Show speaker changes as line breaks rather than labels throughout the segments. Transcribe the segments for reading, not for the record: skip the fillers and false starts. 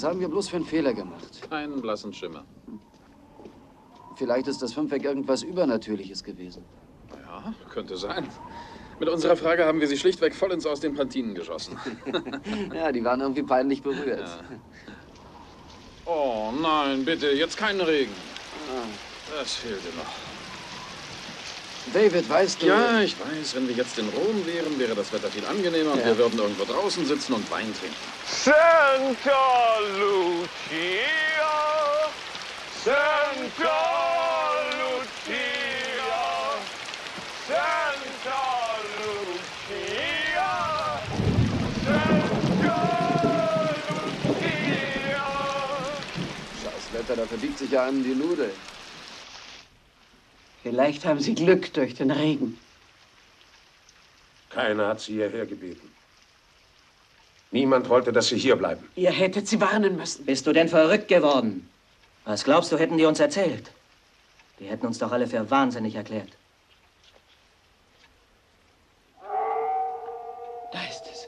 Was haben wir bloß für einen Fehler gemacht?
Keinen blassen Schimmer.
Vielleicht ist das Fünfeck irgendwas Übernatürliches gewesen.
Ja, könnte sein. Mit unserer Frage haben wir sie schlichtweg vollends aus den Pantinen geschossen.
Ja, die waren irgendwie peinlich berührt.
Ja. Oh nein, bitte, jetzt keinen Regen. Das fehlte noch.
David, weißt du...
Ja, ich weiß, wenn wir jetzt in Rom wären, wäre das Wetter viel angenehmer und wir würden irgendwo draußen sitzen und Wein trinken.
Santa Lucia, Santa Lucia, Santa Lucia, Santa Lucia.
Scheiß Wetter, da verbiegt sich ja einem die Nudel.
Vielleicht haben Sie Glück durch den Regen.
Keiner hat Sie hierher gebeten. Niemand wollte, dass Sie hier bleiben.
Ihr hättet sie warnen müssen.
Bist du denn verrückt geworden? Was glaubst du, hätten die uns erzählt? Die hätten uns doch alle für wahnsinnig erklärt.
Da ist es.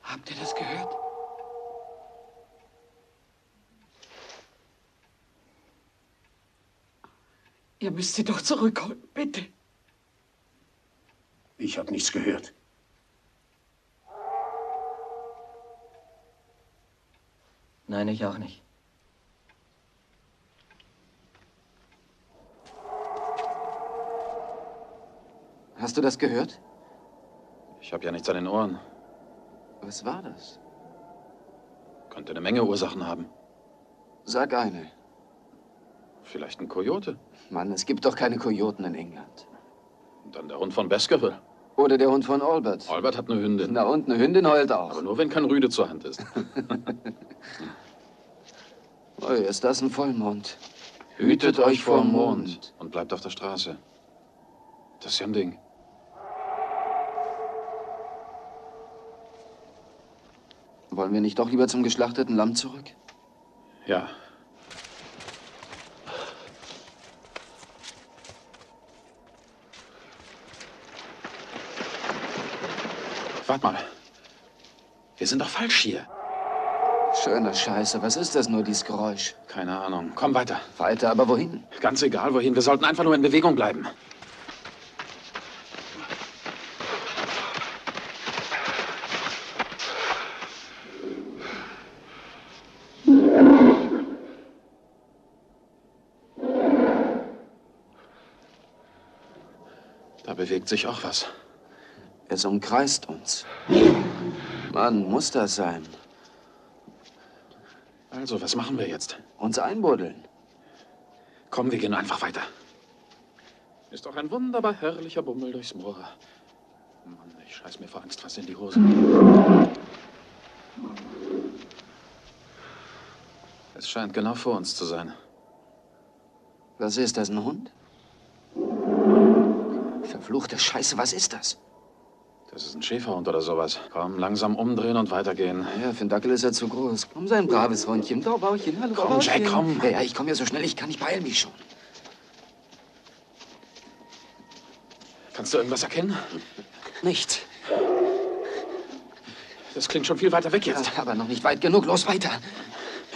Habt ihr das gehört? Ihr müsst sie doch zurückholen, bitte.
Ich habe nichts gehört.
Nein, ich auch nicht.
Hast du das gehört?
Ich habe ja nichts an den Ohren.
Was war das?
Könnte eine Menge Ursachen haben.
Sag eine.
Vielleicht ein Kojote.
Mann, es gibt doch keine Kojoten in England.
Und dann der Hund von Baskerville.
Oder der Hund von Albert.
Albert hat eine Hündin.
Na und, eine Hündin heult auch.
Aber nur, wenn kein Rüde zur Hand ist.
Oh, ist das ein Vollmond. Hütet euch vor Mond.
Und bleibt auf der Straße. Das ist ja ein Ding.
Wollen wir nicht doch lieber zum geschlachteten Lamm zurück?
Ja. Warte mal. Wir sind doch falsch hier.
Schöne Scheiße. Was ist das nur, dieses Geräusch?
Keine Ahnung. Komm weiter.
Weiter, aber wohin?
Ganz egal, wohin. Wir sollten einfach nur in Bewegung bleiben. Da bewegt sich auch was.
Es umkreist uns. Mann, muss das sein?
Also, was machen wir jetzt?
Uns einbuddeln.
Komm, wir gehen einfach weiter. Ist doch ein wunderbar herrlicher Bummel durchs Moor. Mann, ich scheiß mir vor Angst fast in die Hose. Es scheint genau vor uns zu sein.
Was ist das, ein Hund? Verfluchte Scheiße, was ist das?
Das ist ein Schäferhund oder sowas. Komm, langsam umdrehen und weitergehen.
Ja, für einen Dackel ist er zu groß. Komm, sei ein braves Hundchen. Da, Bauchchen, hallo,
Komm,
Bauchchen.
Jack, komm.
Ja, ich komme ja so schnell ich kann. Ich beeil mich schon.
Kannst du irgendwas erkennen?
Nichts.
Das klingt schon viel weiter weg jetzt.
Ja, aber noch nicht weit genug. Los, weiter.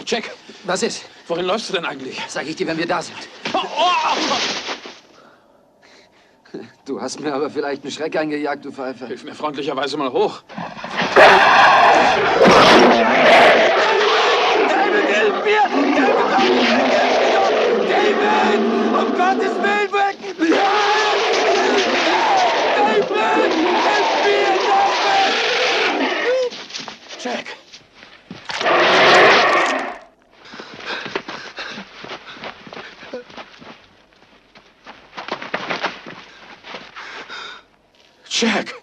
Jack,
Was ist?
wohin läufst du denn eigentlich?
Sag ich dir, wenn wir da sind. Du hast mir aber vielleicht einen Schreck eingejagt, du Pfeife.
Hilf mir freundlicherweise mal hoch.
David, hilf mir! David! Um Gottes Willen, weg! David! Hilf mir, David!
Jack! Jack!